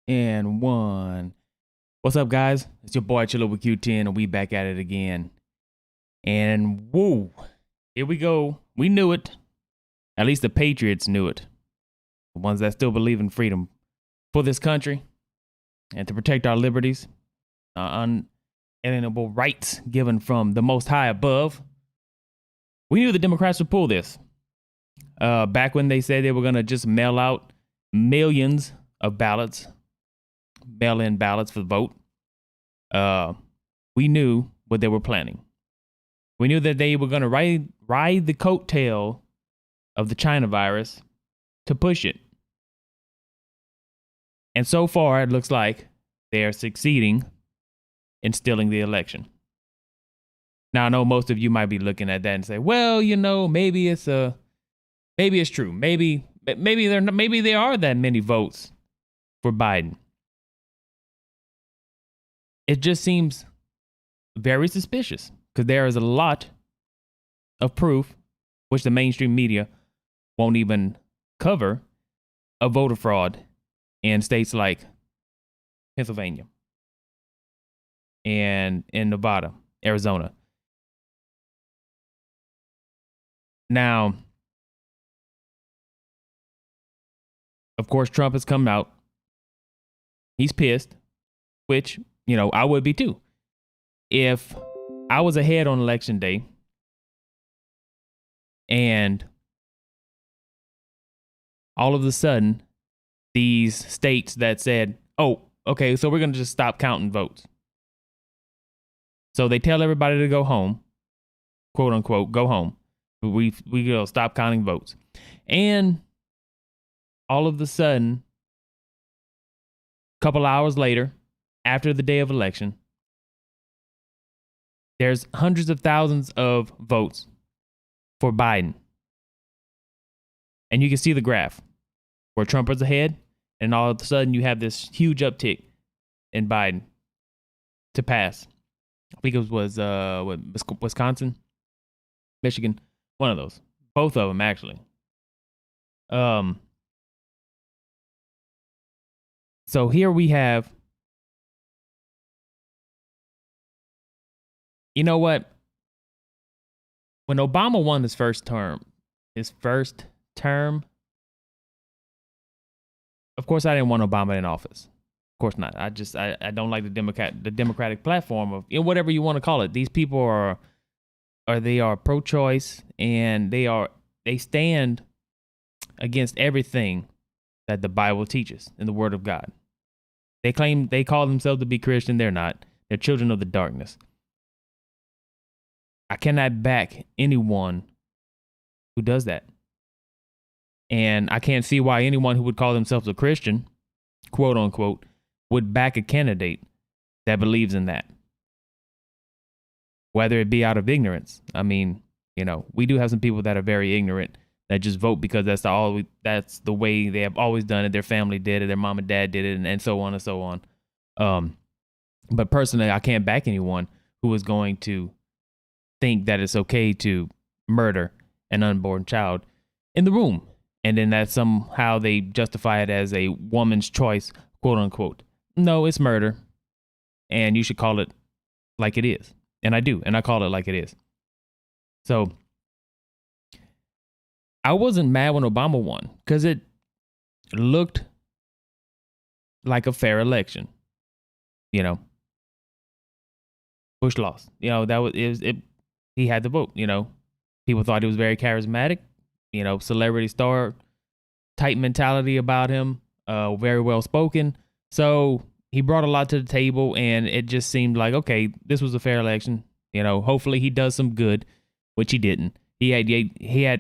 And one. What's up, guys? It's your boy Chilla with Q10, and we back at it again. And woo, here we go. We knew it. At least the Patriots knew it. The ones that still believe in freedom for this country and to protect our liberties, our unalienable rights given from the Most High above. We knew the Democrats would pull this. Back when they said they were going to just mail out millions of ballots, mail-in ballots for the vote. We knew what they were planning. We knew that they were going to ride the coattail of the China virus to push it. And so far, it looks like they are succeeding in stealing the election. Now, I know most of you might be looking at that and say, well, maybe it's true. Maybe there are that many votes for Biden. It just seems very suspicious because there is a lot of proof, which the mainstream media won't even cover, of voter fraud in states like Pennsylvania and in Nevada, Arizona. Now, of course, Trump has come out. He's pissed, which, I would be too. If I was ahead on election day and all of a sudden these states that said, oh, okay, so we're going to just stop counting votes. So they tell everybody to go home, quote unquote, go home. We go stop counting votes. And all of a sudden, a couple hours later, after the day of election, there's hundreds of thousands of votes for Biden. And you can see the graph where Trump is ahead, and all of a sudden you have this huge uptick in Biden to pass. I think it was Wisconsin, Michigan, one of those. Both of them, actually. So here we have, you know what? When Obama won his first term, of course, I didn't want Obama in office. Of course not. I don't like the Democratic platform of whatever you want to call it. These people are pro-choice, and they stand against everything that the Bible teaches in the Word of God. They call themselves to be Christian. They're not. They're children of the darkness. I cannot back anyone who does that. And I can't see why anyone who would call themselves a Christian, quote unquote, would back a candidate that believes in that. Whether it be out of ignorance. I mean, we do have some people that are very ignorant that just vote because that's the way they have always done it. Their family did it, their mom and dad did it, and so on and so on. But personally, I can't back anyone who is going to think that it's okay to murder an unborn child in the womb, and then that somehow they justify it as a woman's choice, quote unquote. No, it's murder, and you should call it like it is. And I do, and I call it like it is. So I wasn't mad when Obama won because it looked like a fair election. Bush lost. He had the vote. People thought he was very charismatic. Celebrity star type mentality about him. Very well spoken. So he brought a lot to the table, and it just seemed like, okay, this was a fair election. Hopefully he does some good, which he didn't. He had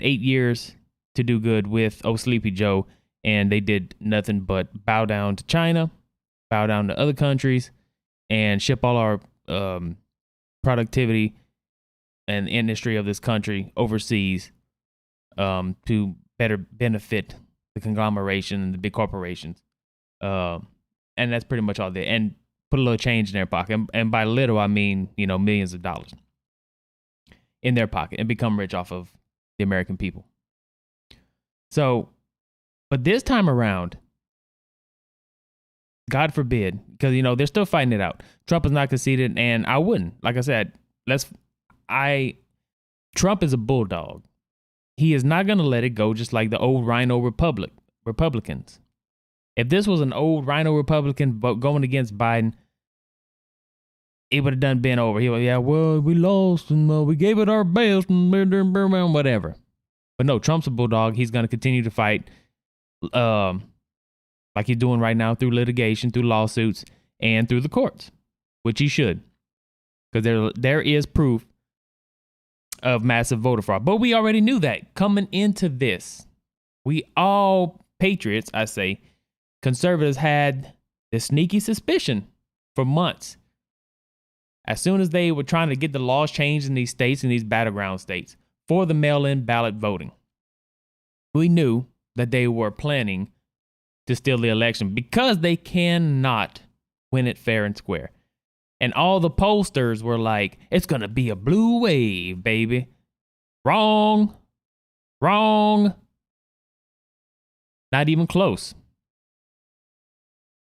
8 years to do good with Sleepy Joe, and they did nothing but bow down to China, bow down to other countries, and ship all our productivity and industry of this country overseas to better benefit the conglomeration and the big corporations. And that's pretty much all they and put a little change in their pocket. And by little, I mean, millions of dollars in their pocket and become rich off of the American people. So, but this time around, God forbid, because they're still fighting it out. Trump is not conceded, and I wouldn't. Like I said, Trump is a bulldog. He is not going to let it go, just like the old Rhino Republicans. If this was an old Rhino Republican going against Biden, it would have done been over. He would, yeah, well, we lost and we gave it our best and whatever. But no, Trump's a bulldog. He's going to continue to fight, like he's doing right now, through litigation, through lawsuits, and through the courts, which he should, because there is proof of massive voter fraud. But we already knew that coming into this. We all, patriots, I say, conservatives, had this sneaky suspicion for months. As soon as they were trying to get the laws changed in these states, in these battleground states, for the mail-in ballot voting, we knew that they were planning to steal the election because they cannot win it fair and square. And all the pollsters were like, it's going to be a blue wave, baby. Wrong. Not even close.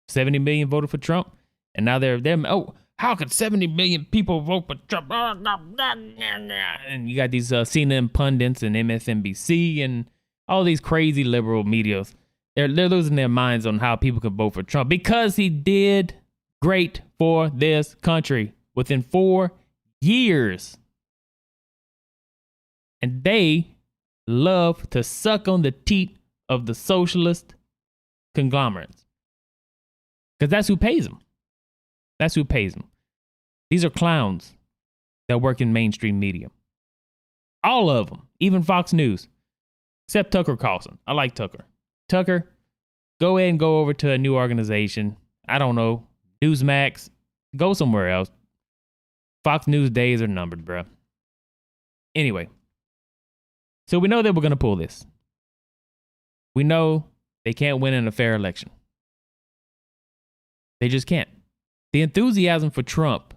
70 million voted for Trump. And now they're how could 70 million people vote for Trump? And you got these CNN pundits and MSNBC and all these crazy liberal medias. They're losing their minds on how people could vote for Trump because he did great for this country within 4 years. And they love to suck on the teat of the socialist conglomerates because that's who pays them. These are clowns that work in mainstream media. All of them, even Fox News, except Tucker Carlson. I like Tucker. Tucker, go ahead and go over to a new organization. I don't know, Newsmax. Go somewhere else. Fox News days are numbered, bro. Anyway, so we know that we're going to pull this. We know they can't win in a fair election. They just can't. The enthusiasm for Trump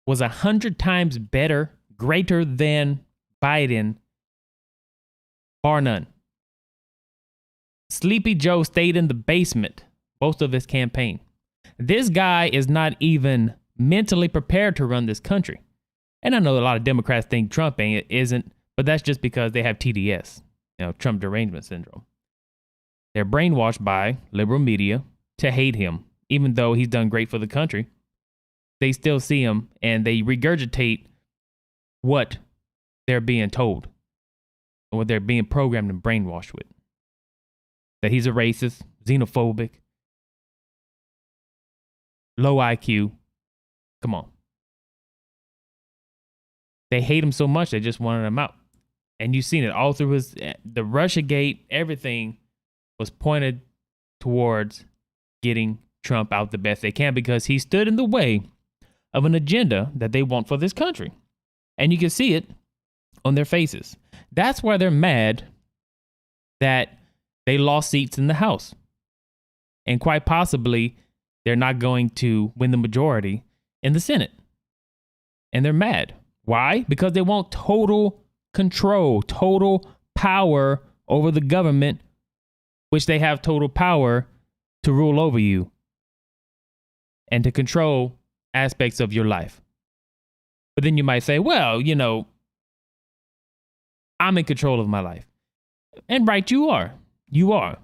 was 100 times better, greater than Biden, bar none. Sleepy Joe stayed in the basement most of his campaign. This guy is not even mentally prepared to run this country. And I know a lot of Democrats think Trump isn't, but that's just because they have TDS, Trump derangement syndrome. They're brainwashed by liberal media to hate him, even though he's done great for the country. They still see him and they regurgitate what they're being told, or what they're being programmed and brainwashed with. That he's a racist, xenophobic, low IQ. Come on. They hate him so much, they just wanted him out. And you've seen it all through the Russiagate, everything was pointed towards getting Trump out the best they can because he stood in the way of an agenda that they want for this country. And you can see it on their faces. That's why they're mad that they lost seats in the House. And quite possibly, they're not going to win the majority in the Senate. And they're mad. Why? Because they want total control, total power over the government, which they have total power to rule over you and to control aspects of your life. But then you might say, well, I'm in control of my life. And right, you are. You are.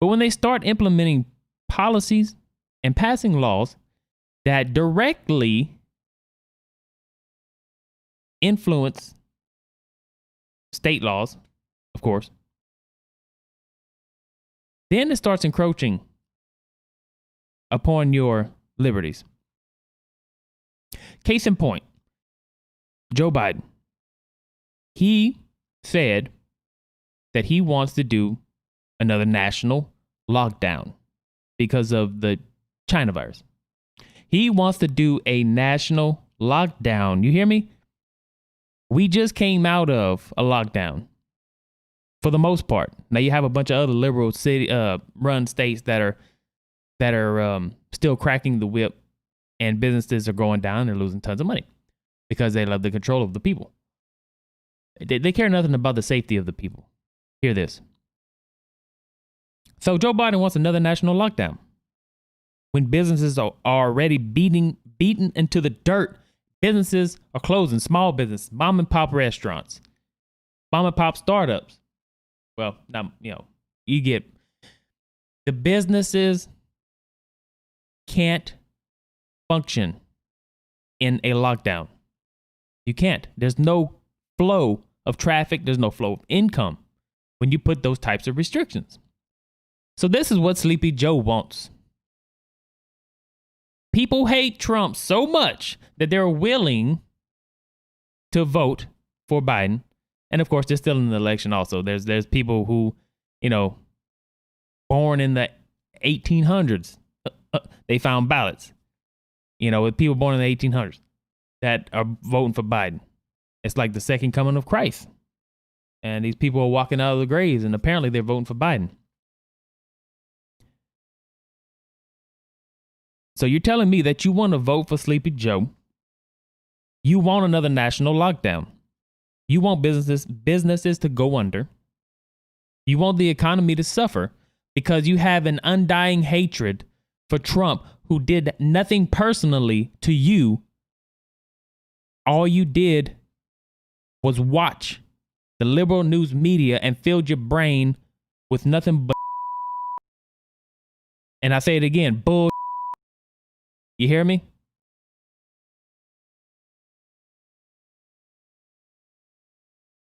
But when they start implementing policies and passing laws that directly influence state laws, of course, then it starts encroaching upon your liberties. Case in point, Joe Biden. He said that he wants to do another national lockdown because of the China virus. He wants to do a national lockdown. You hear me? We just came out of a lockdown for the most part. Now you have a bunch of other liberal run states that are still cracking the whip, and businesses are going down. They're losing tons of money because they love the control of the people. They care nothing about the safety of the people. Hear this. So Joe Biden wants another national lockdown when businesses are already beaten into the dirt. Businesses are closing, small business, mom and pop restaurants, mom and pop startups. Well, not, you get the businesses can't function in a lockdown. You can't. There's no flow of traffic. There's no flow of income when you put those types of restrictions. So this is what Sleepy Joe wants. People hate Trump so much that they're willing to vote for Biden. And of course, there's still an election also. There's people who, born in the 1800s, they found ballots, with people born in the 1800s that are voting for Biden. It's like the second coming of Christ. And these people are walking out of the graves, and apparently they're voting for Biden. So you're telling me that you want to vote for Sleepy Joe. You want another national lockdown. You want businesses to go under. You want the economy to suffer because you have an undying hatred for Trump, who did nothing personally to you. All you did was watch the liberal news media and filled your brain with nothing but. And I say it again, bull. You hear me?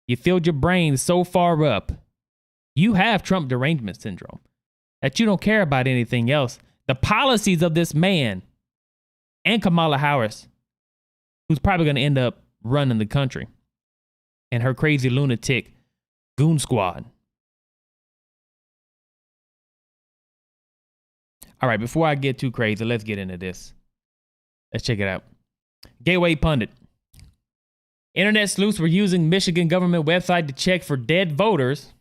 You filled your brain so far up. You have Trump derangement syndrome that you don't care about anything else. The policies of this man and Kamala Harris, who's probably going to end up running the country, and her crazy lunatic goon squad. All right, before I get too crazy, let's get into this. Let's check it out. Gateway Pundit. Internet sleuths were using Michigan government website to check for dead voters,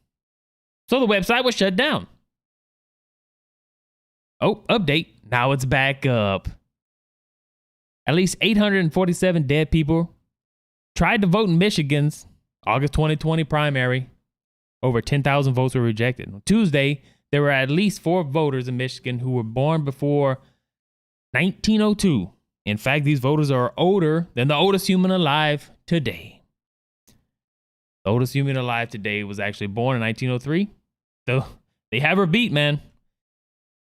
so the website was shut down. Oh, update. Now it's back up. At least 847 dead people tried to vote in Michigan's August 2020 primary. Over 10,000 votes were rejected. On Tuesday, there were at least 4 voters in Michigan who were born before 1902. In fact, these voters are older than the oldest human alive today. The oldest human alive today was actually born in 1903. So they have her beat, man.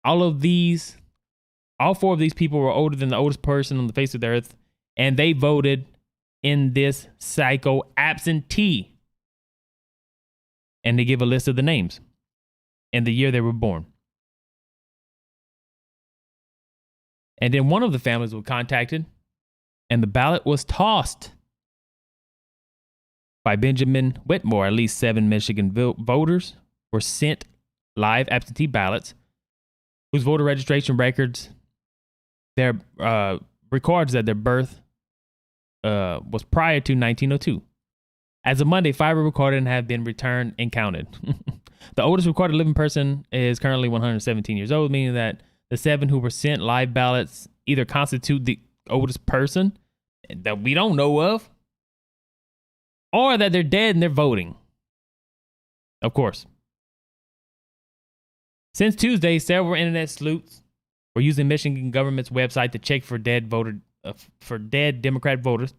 All 4 of these people were older than the oldest person on the face of the earth, and they voted in this psycho absentee. And they give a list of the names and the year they were born. And then one of the families was contacted, and the ballot was tossed by Benjamin Whitmore. At least 7 Michigan voters were sent live absentee ballots whose voter registration records records that their birth was prior to 1902. As of Monday, 5 were recorded and have been returned and counted. The oldest recorded living person is currently 117 years old, meaning that the 7 who were sent live ballots either constitute the oldest person that we don't know of, or that they're dead and they're voting. Of course. Since Tuesday, several internet sleuths were using Michigan government's website to check for dead Democrat voters.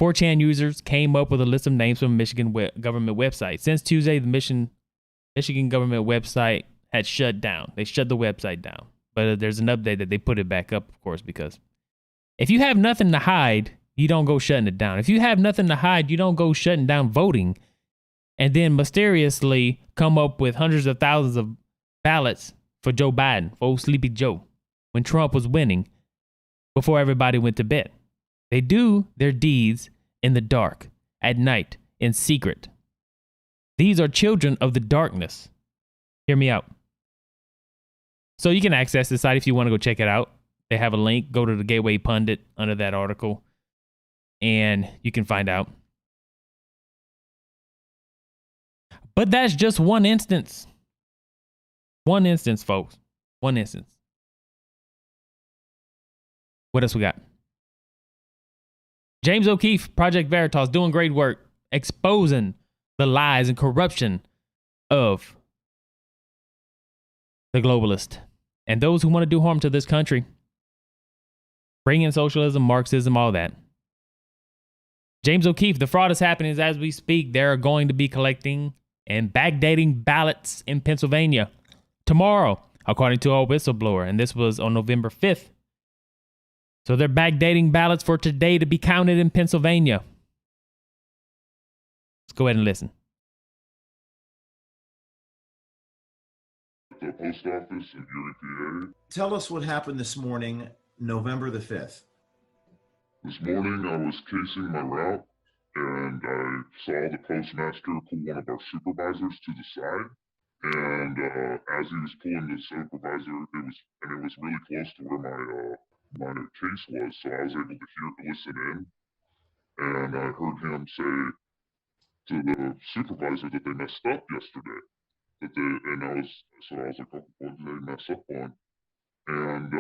4chan users came up with a list of names from Michigan government website. Since Tuesday, the Michigan government website had shut down. They shut the website down. But there's an update that they put it back up, of course, because if you have nothing to hide, you don't go shutting it down. If you have nothing to hide, you don't go shutting down voting and then mysteriously come up with hundreds of thousands of ballots for Joe Biden, for old Sleepy Joe, when Trump was winning before everybody went to bed. They do their deeds in the dark, at night, in secret. These are children of the darkness. Hear me out. So you can access the site if you want to go check it out. They have a link. Go to the Gateway Pundit under that article, and you can find out. But that's just one instance. One instance, folks. One instance. What else we got? James O'Keefe, Project Veritas, doing great work, exposing the lies and corruption of the globalist, and those who want to do harm to this country. Bring in socialism, Marxism, all that. James O'Keefe, the fraud is happening as we speak. They're going to be collecting and backdating ballots in Pennsylvania tomorrow, according to a whistleblower. And this was on November 5th. So they're backdating ballots for today to be counted in Pennsylvania. Let's go ahead and listen. The post office in Erie, PA. Tell us what happened this morning, November the 5th. This morning I was casing my route and I saw the postmaster pull one of our supervisors to the side. And as he was pulling the supervisor, it was really close to where my case was, so I was able to listen in. And I heard him say to the supervisor that they messed up yesterday. I was like, oh, what did they mess up on? And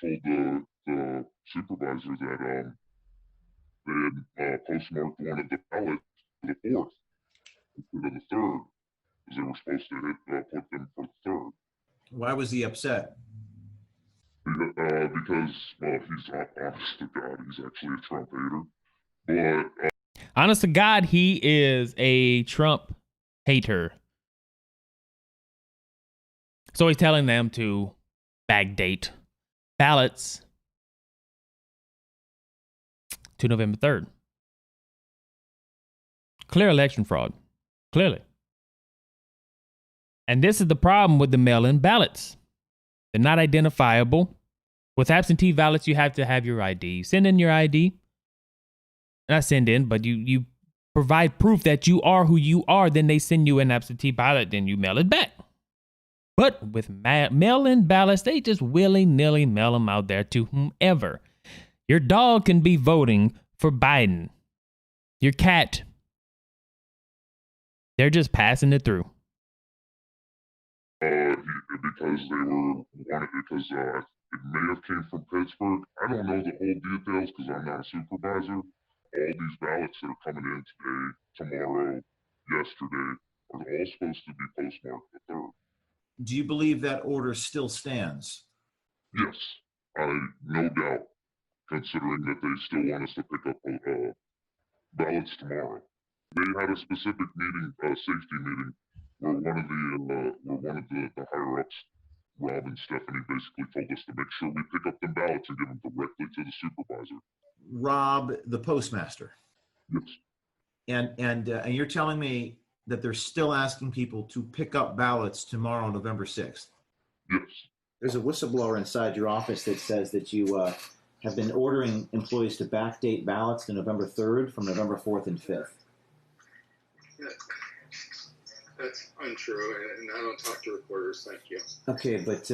he told the supervisor that they had postmarked one of the ballots for the 4th instead of the 3rd, because they were supposed to put them for the 3rd. Why was he upset? Because, well, he's not, honest to God, he's actually a Trump hater. But honest to God, he is a Trump hater. So he's telling them to backdate ballots to November 3rd. Clear election fraud. Clearly. And this is the problem with the mail-in ballots. They're not identifiable. With absentee ballots, you have to have your ID. Send in your ID. Not send in, but you provide proof that you are who you are. Then they send you an absentee ballot. Then you mail it back. But with mail-in ballots, they just willy-nilly mail them out there to whomever. Your dog can be voting for Biden. Your cat. They're just passing it through. Because it may have came from Pittsburgh. I don't know the whole details because I'm not a supervisor. All these ballots that are coming in today, tomorrow, yesterday, are all supposed to be postmarked the 3rd. Do you believe that order still stands? Yes, no doubt, considering that they still want us to pick up ballots tomorrow. They had a specific meeting, safety meeting, where one of the higher ups, Rob and Stephanie, basically told us to make sure we pick up the ballots and give them directly to the supervisor. Rob, the postmaster. Yes. And you're telling me that they're still asking people to pick up ballots tomorrow, November 6th? Yes. There's a whistleblower inside your office that says that you have been ordering employees to backdate ballots to November 3rd from November 4th and 5th. That's untrue, and I don't talk to reporters. Thank you. Okay, but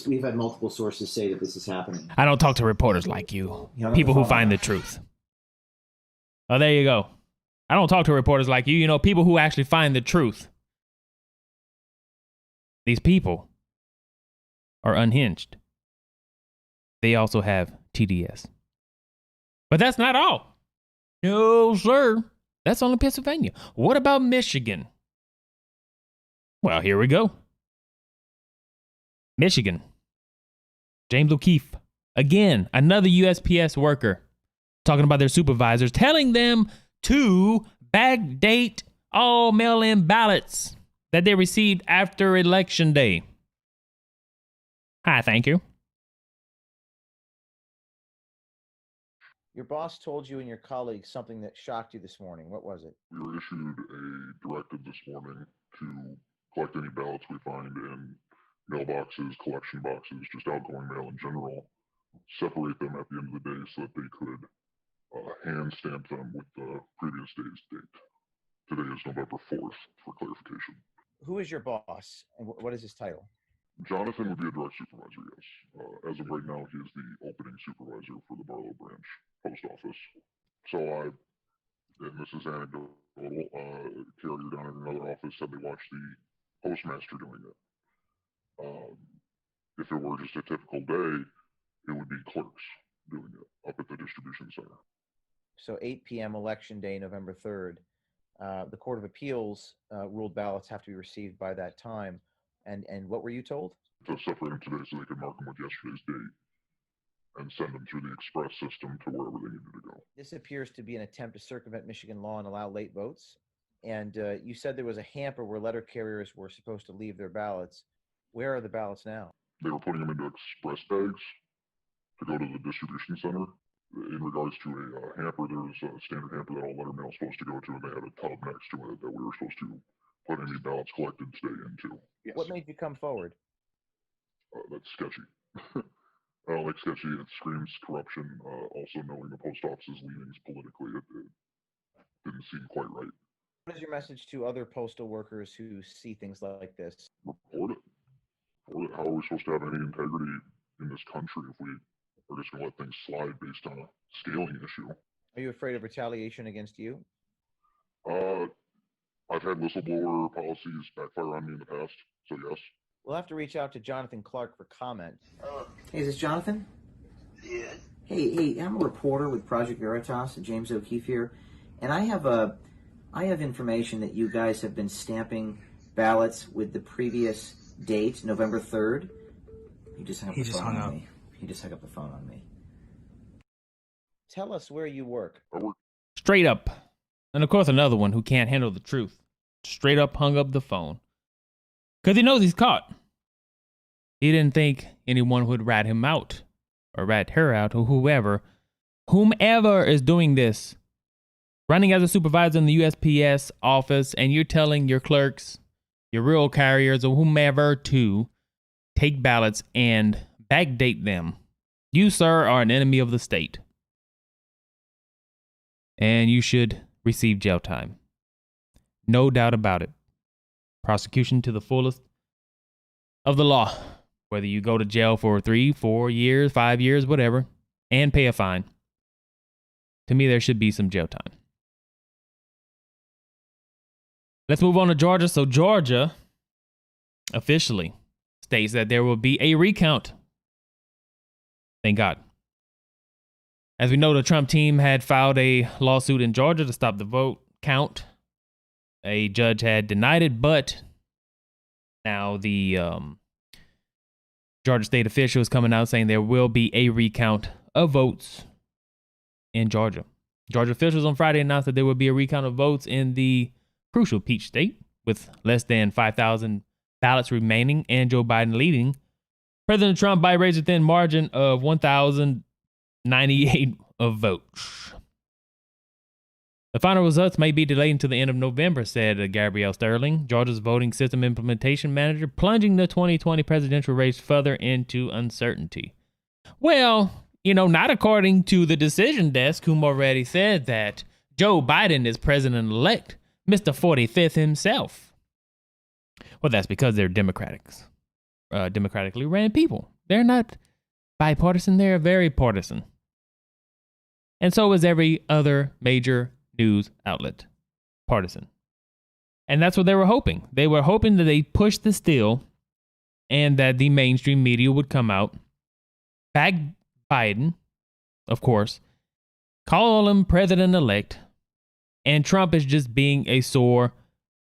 we've had multiple sources say that this is happening. I don't talk to reporters like you. People who find the truth. Oh, there you go. I don't talk to reporters like you. You know, people who actually find the truth. These people are unhinged. They also have TDS. But that's not all. No, sir. That's only Pennsylvania. What about Michigan? Well, here we go. Michigan. James O'Keefe. Again, another USPS worker talking about their supervisors, telling them to backdate all mail-in ballots that they received after Election Day. Hi, thank you. Your boss told you and your colleagues something that shocked you this morning. What was it? We were issued a directive this morning to collect any ballots we find in mailboxes, collection boxes, just outgoing mail in general, separate them at the end of the day so that they could hand stamp them with the previous day's date. Today is November 4th, for clarification. Who is your boss, and what is his title? Jonathan would be a direct supervisor, yes. As of right now, he is the opening supervisor for the Barlow branch post office. So and this is anecdotal, carrier down in another office said they watched the postmaster doing it. If it were just a typical day, it would be clerks doing it up at the distribution center. So 8 p.m. Election Day, November 3rd. The Court of Appeals ruled ballots have to be received by that time. And what were you told? To separate them today so they could mark them with yesterday's date and send them through the express system to wherever they needed to go. This appears to be an attempt to circumvent Michigan law and allow late votes. And you said there was a hamper where letter carriers were supposed to leave their ballots. Where are the ballots now? They were putting them into express bags to go to the distribution center. In regards to a hamper, there was a standard hamper that all letter mail is supposed to go to, and they had a tub next to it that we were supposed to put any ballots collected today into. Yes. What made you come forward? That's sketchy. I don't like sketchy. It screams corruption. Also, knowing the post office's leanings politically, it didn't seem quite right. What is your message to other postal workers who see things like this? Report it. Report it. How are we supposed to have any integrity in this country if we are just going to let things slide based on a scaling issue? Are you afraid of retaliation against you? I've had whistleblower policies backfire on me in the past, so yes. We'll have to reach out to Jonathan Clark for comment. Hey, is this Jonathan? Yeah. Hey, I'm a reporter with Project Veritas, James O'Keefe here, and I have information that you guys have been stamping ballots with the previous date, November 3rd. He just hung up the phone on me. He just hung up the phone on me. Tell us where you work. I work Straight up. And of course, another one who can't handle the truth. Straight up hung up the phone. Because he knows he's caught. He didn't think anyone would rat him out. Or rat her out, or whoever. Whomever is doing this. Running as a supervisor in the USPS office, and you're telling your clerks, your rural carriers, or whomever to take ballots and backdate them. You, sir, are an enemy of the state. And you should receive jail time. No doubt about it. Prosecution to the fullest of the law. Whether you go to jail for 3, 4 years, 5 years, whatever, and pay a fine. To me, there should be some jail time. Let's move on to Georgia. So Georgia officially states that there will be a recount. Thank God. As we know, the Trump team had filed a lawsuit in Georgia to stop the vote count. A judge had denied it, but now the Georgia state official is coming out saying there will be a recount of votes in Georgia. Georgia officials on Friday announced that there will be a recount of votes in the crucial Peach State with less than 5,000 ballots remaining and Joe Biden leading President Trump by a razor-thin margin of 1,098 of votes. The final results may be delayed until the end of November, said Gabrielle Sterling, Georgia's voting system implementation manager, plunging the 2020 presidential race further into uncertainty. Well, not according to the decision desk, whom already said that Joe Biden is president-elect, Mr. 45th himself. Well, that's because they're democratically ran people. They're not bipartisan, they're very partisan. And so is every other major news outlet. Partisan. And that's what they were hoping. They were hoping that they pushed the steal and that the mainstream media would come out, back Biden, of course, call him president-elect, and Trump is just being a sore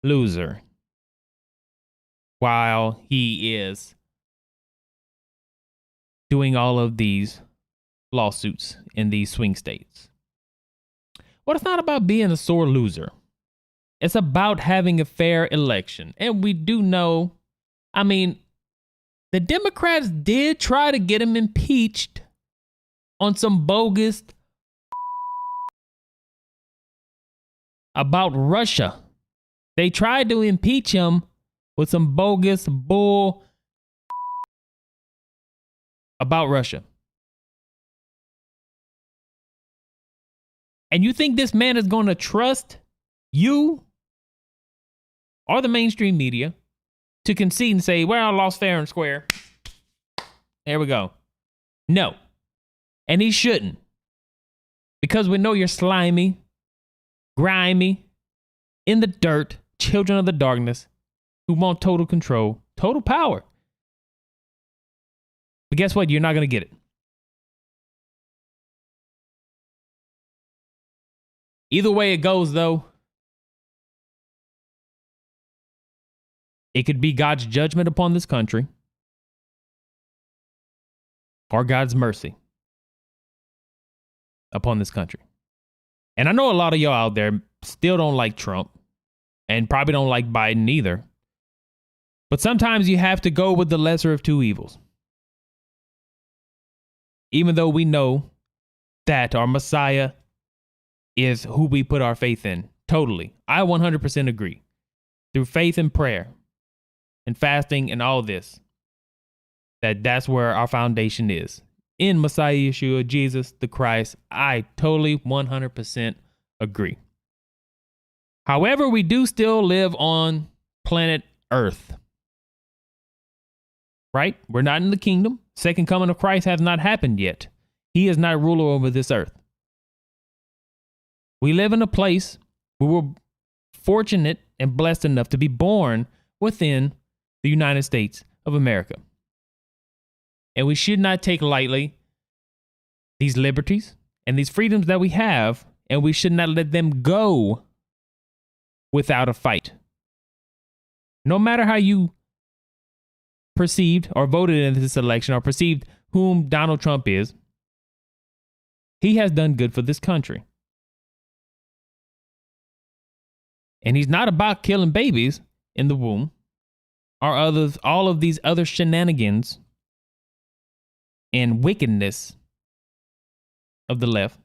loser while he is doing all of these lawsuits in these swing states. Well, it's not about being a sore loser. It's about having a fair election. And we do know, the Democrats did try to get him impeached on some bogus about Russia. They tried to impeach him with some bogus bull about Russia. And you think this man is going to trust you or the mainstream media to concede and say, well, I lost fair and square. There we go. No. And he shouldn't. Because we know you're slimy, grimy, in the dirt, children of the darkness who want total control, total power. But guess what? You're not going to get it. Either way it goes, though, It could be God's judgment upon this country or God's mercy upon this country. And I know a lot of y'all out there still don't like Trump and probably don't like Biden either. But sometimes you have to go with the lesser of two evils. Even though we know that our Messiah is who we put our faith in. Totally. I 100% agree. Through faith and prayer and fasting and all this, that's where our foundation is. In Messiah Yeshua, Jesus, the Christ, I totally 100% agree. However, we do still live on planet Earth. Right? We're not in the kingdom. Second coming of Christ has not happened yet. He is not ruler over this earth. We live in a place where we're fortunate and blessed enough to be born within the United States of America. And we should not take lightly these liberties and these freedoms that we have, and we should not let them go without a fight. No matter how you perceived or voted in this election or perceived whom Donald Trump is, he has done good for this country. And he's not about killing babies in the womb or all of these other shenanigans and wickedness of the left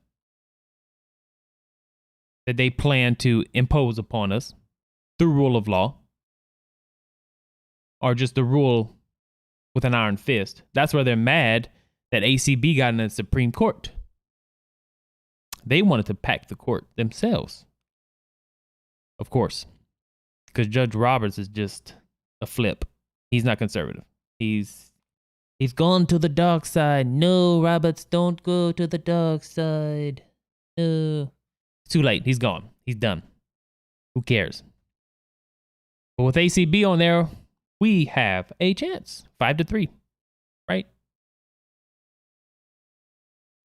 that they plan to impose upon us through rule of law or just the rule with an iron fist. That's where they're mad that ACB got in the Supreme Court. They wanted to pack the court themselves. Of course, because Judge Roberts is just a flip. He's not conservative. He's gone to the dark side. No, Roberts, don't go to the dark side. No. It's too late. He's gone. He's done. Who cares? But with ACB on there, we have a chance. 5-3, right?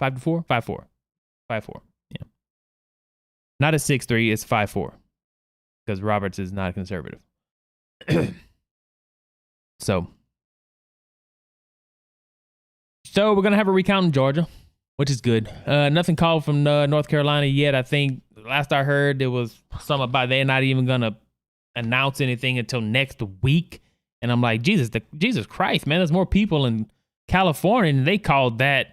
5-4? 5-4. 5-4. Yeah. Not a 6-3, it's 5-4. Because Roberts is not conservative. So we're going to have a recount in Georgia, which is good. Nothing called from North Carolina yet. I think last I heard, there was something about they're not even going to announce anything until next week. And I'm like, Jesus Christ, man, there's more people in California. And they called that,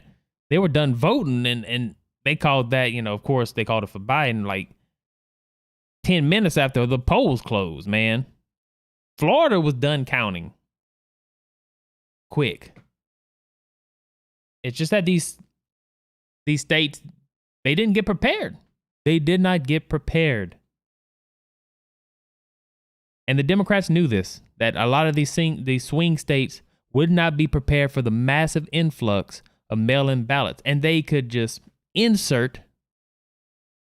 they were done voting. And they called that, of course, they called it for Biden like 10 minutes after the polls closed, man. Florida was done counting. Quick. It's just that these states, they didn't get prepared. They did not get prepared. And the Democrats knew this, that a lot of these swing states would not be prepared for the massive influx of mail-in ballots. And they could just insert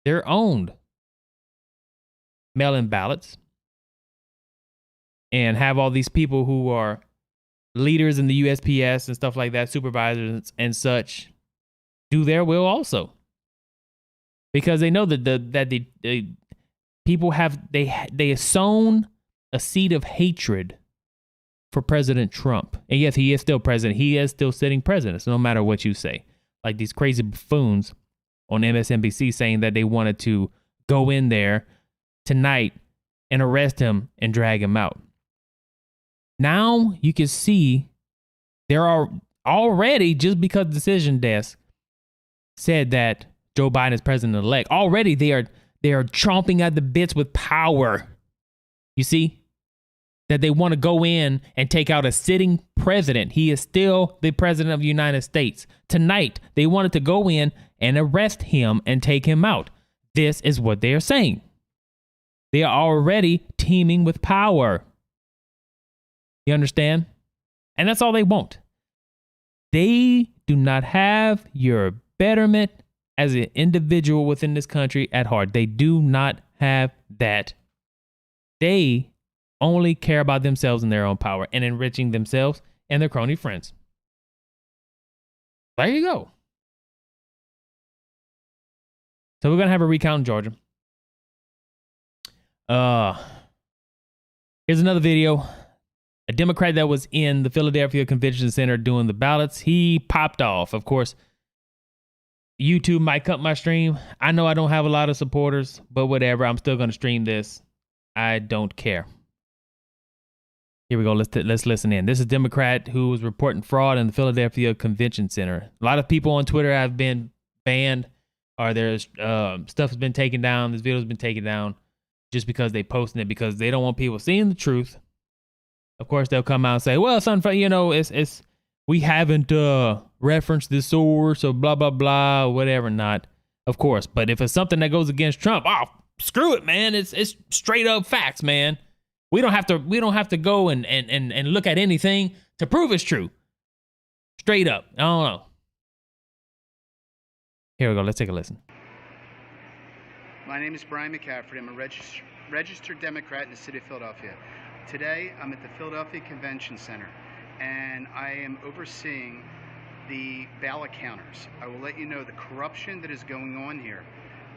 their own mail-in ballots and have all these people who are leaders in the USPS and stuff like that, supervisors and such, do their will also. Because they know that the people have, they sown a seed of hatred for President Trump. And yes, he is still president. He is still sitting president. So no matter what you say, like these crazy buffoons on MSNBC saying that they wanted to go in there tonight and arrest him and drag him out. Now you can see there are already, just because the decision desk said that Joe Biden is president-elect, already they are chomping at the bits with power. You see? That they want to go in and take out a sitting president. He is still the president of the United States. Tonight, they wanted to go in and arrest him and take him out. This is what they are saying. They are already teeming with power. You understand? And that's all they want. They do not have your betterment as an individual within this country at heart. They do not have that. They only care about themselves and their own power and enriching themselves and their crony friends. There you go. So we're going to have a recount in Georgia. Here's another video a Democrat that was in the Philadelphia Convention Center doing the ballots, he popped off. Of course, YouTube might cut my stream. I know I don't have a lot of supporters, but whatever. I'm still going to stream this. I don't care. Here we go. Let's listen in. This is Democrat who was reporting fraud in the Philadelphia Convention Center. A lot of people on Twitter have been banned, or there's stuff has been taken down. This video has been taken down just because they posted it, because they don't want people seeing the truth. Of course, they'll come out and say, "Well, son, it's we haven't referenced this source or blah blah blah, whatever." Not, of course. But if it's something that goes against Trump, oh, screw it, man. It's straight up facts, man. We don't have to go and look at anything to prove it's true. Straight up. I don't know. Here we go. Let's take a listen. My name is Brian McCaffrey. I'm a registered Democrat in the city of Philadelphia. Today, I'm at the Philadelphia Convention Center, and I am overseeing the ballot counters. I will let you know the corruption that is going on here.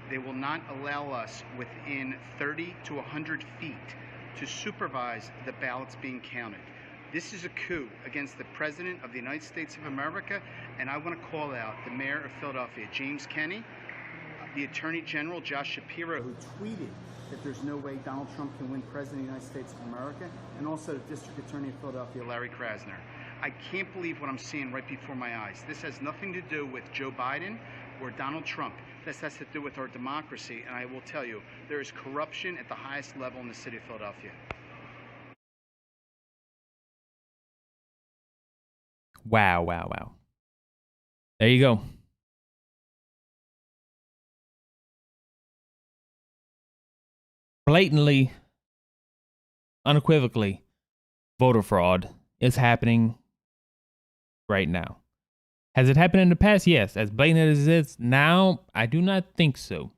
They will not allow us within 30 to 100 feet to supervise the ballots being counted. This is a coup against the President of the United States of America, and I want to call out the Mayor of Philadelphia, James Kenney, the Attorney General, Josh Shapiro, who tweeted that there's no way Donald Trump can win President of the United States of America, and also the District Attorney of Philadelphia, Larry Krasner. I can't believe what I'm seeing right before my eyes. This has nothing to do with Joe Biden or Donald Trump. This has to do with our democracy, and I will tell you, there is corruption at the highest level in the city of Philadelphia. Wow, wow, wow. There you go. Blatantly, unequivocally, voter fraud is happening right now. Has it happened in the past? Yes. As blatant as it is now, I do not think so.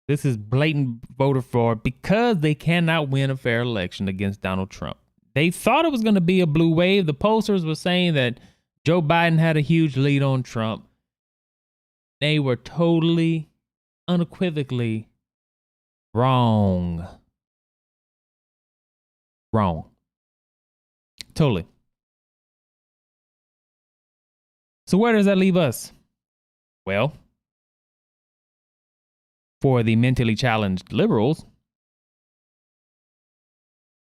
This is blatant voter fraud because they cannot win a fair election against Donald Trump. They thought it was going to be a blue wave. The pollsters were saying that Joe Biden had a huge lead on Trump. They were totally, unequivocally wrong. Wrong. Totally. So where does that leave us? Well, for the mentally challenged liberals,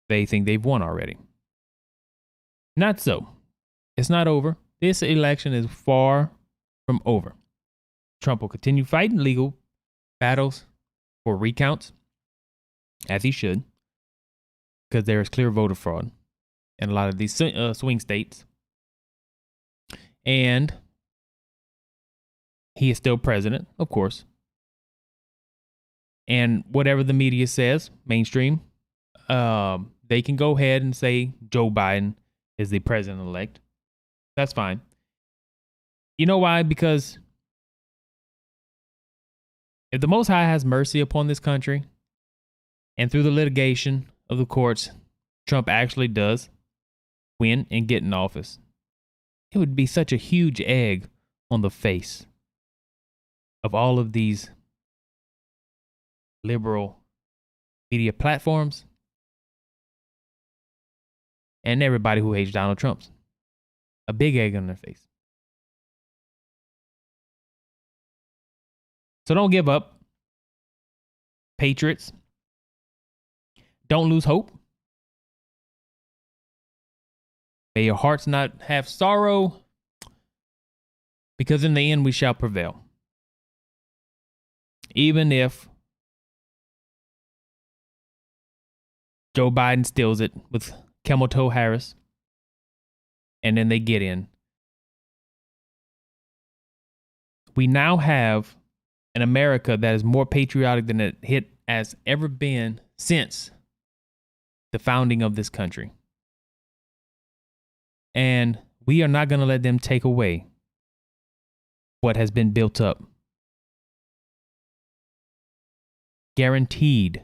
they think they've won already. Not so. It's not over. This election is far from over. Trump will continue fighting legal battles for recounts, as he should, because there is clear voter fraud in a lot of these swing states. And he is still president, of course. And whatever the media says, mainstream, they can go ahead and say Joe Biden is the president-elect. That's fine. You know why? Because if the Most High has mercy upon this country, and through the litigation of the courts, Trump actually does win and get in office, it would be such a huge egg on the face of all of these liberal media platforms and everybody who hates Donald Trump. A big egg on their face. So don't give up. Patriots, don't lose hope. May your hearts not have sorrow, because in the end we shall prevail. Even if Joe Biden steals it with Camel Toe Harris, and then they get in. We now have an America that is more patriotic than it has ever been since the founding of this country. And we are not going to let them take away what has been built up. Guaranteed.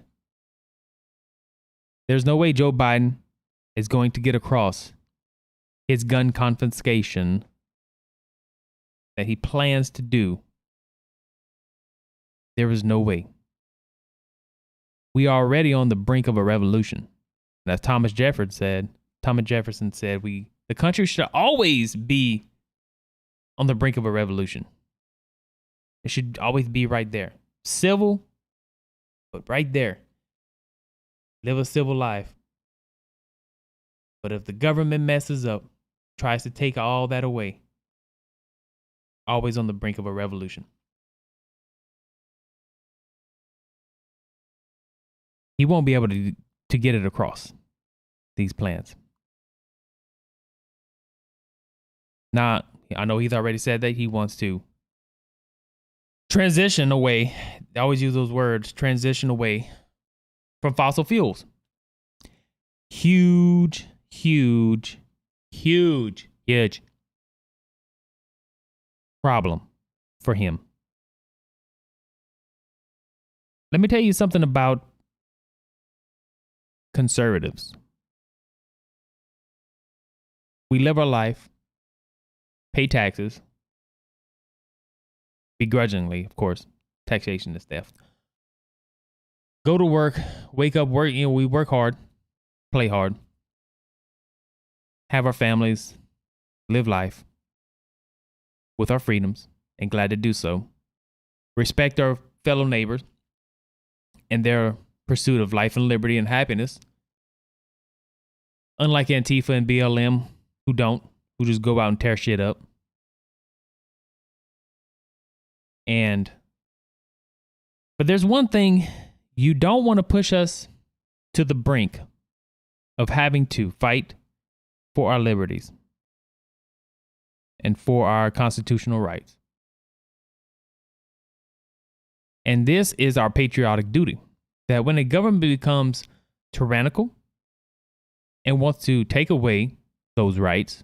There's no way Joe Biden is going to get across his gun confiscation that he plans to do. There is no way. We are already on the brink of a revolution. And as Thomas Jefferson said, the country should always be on the brink of a revolution. It should always be right there. Civil, but right there. Live a civil life. But if the government messes up, tries to take all that away, always on the brink of a revolution. He won't be able to get it across these plans. Now, I know he's already said that he wants to transition away. They always use those words, transition away from fossil fuels. Huge problem for him. Let me tell you something about conservatives. We live our life, pay taxes, begrudgingly, of course. Taxation is theft. Go to work, wake up, work. We work hard, play hard, have our families, live life with our freedoms, and glad to do so. Respect our fellow neighbors and their pursuit of life and liberty and happiness. Unlike Antifa and BLM, who just go out and tear shit up. But there's one thing, you don't want to push us to the brink of having to fight for our liberties and for our constitutional rights. And this is our patriotic duty, that when a government becomes tyrannical and wants to take away those rights,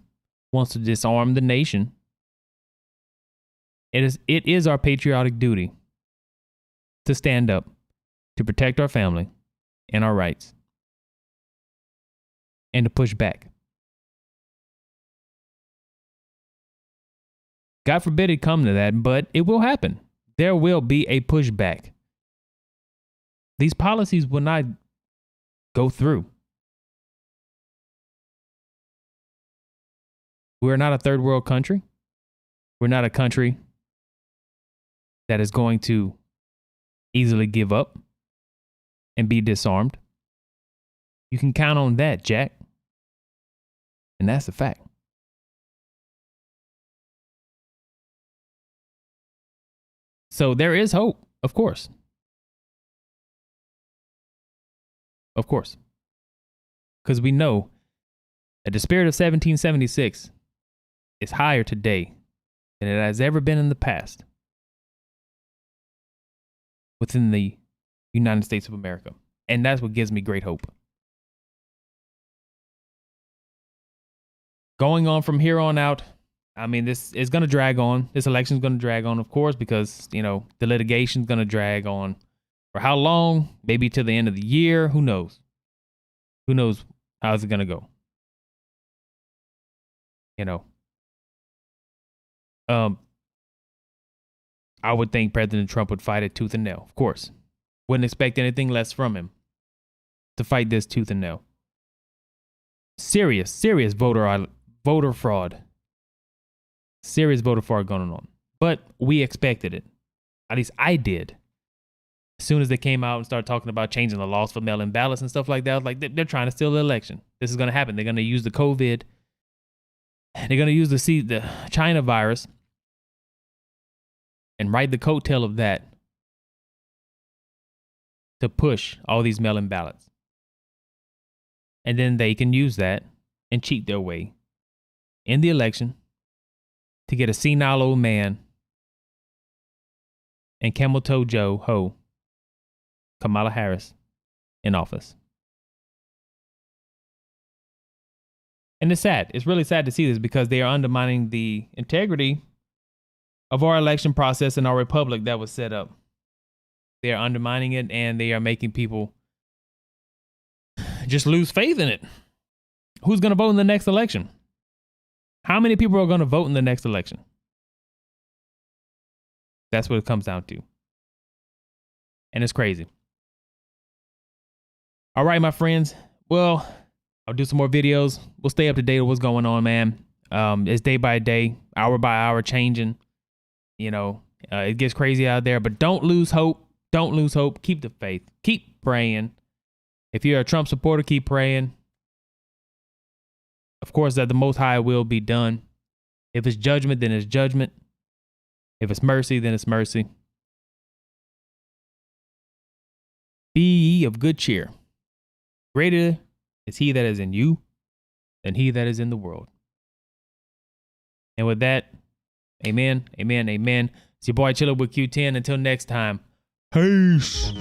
wants to disarm the nation, it is our patriotic duty to stand up, to protect our family and our rights, and to push back. God forbid it come to that, but it will happen. There will be a pushback. These policies will not go through. We're not a third world country. We're not a country that is going to easily give up and be disarmed. You can count on that, Jack. And that's a fact. So there is hope, of course. Of course. Because we know that the spirit of 1776 is higher today than it has ever been in the past within the United States of America. And that's what gives me great hope. Going on from here on out, I mean, this is going to drag on. This election is going to drag on, of course, because, the litigation is going to drag on for how long? Maybe to the end of the year. Who knows? Who knows how is it going to go? I would think President Trump would fight it tooth and nail, of course. Wouldn't expect anything less from him to fight this tooth and nail. Serious voter fraud. Serious voter fraud going on. But we expected it. At least I did. As soon as they came out and started talking about changing the laws for mail-in ballots and stuff like that, I was like, they're trying to steal the election. This is going to happen. They're going to use the COVID. They're going to use the China virus and ride the coattail of that to push all these mail-in ballots. And then they can use that and cheat their way in the election to get a senile old man and camel toe Joe Ho, Kamala Harris, in office. And it's sad. It's really sad to see this because they are undermining the integrity of our election process and our republic that was set up. They are undermining it and they are making people just lose faith in it. Who's going to vote in the next election? How many people are going to vote in the next election? That's what it comes down to. And it's crazy. All right, my friends, well, I'll do some more videos. We'll stay up to date with what's going on, man. It's day by day, hour by hour changing. You know, it gets crazy out there, but don't lose hope. Don't lose hope. Keep the faith. Keep praying. If you're a Trump supporter, keep praying. Of course, that the Most High will be done. If it's judgment, then it's judgment. If it's mercy, then it's mercy. Be ye of good cheer. Greater is he that is in you than he that is in the world. And with that, amen, amen, amen. It's your boy Chilla with Q10. Until next time, peace.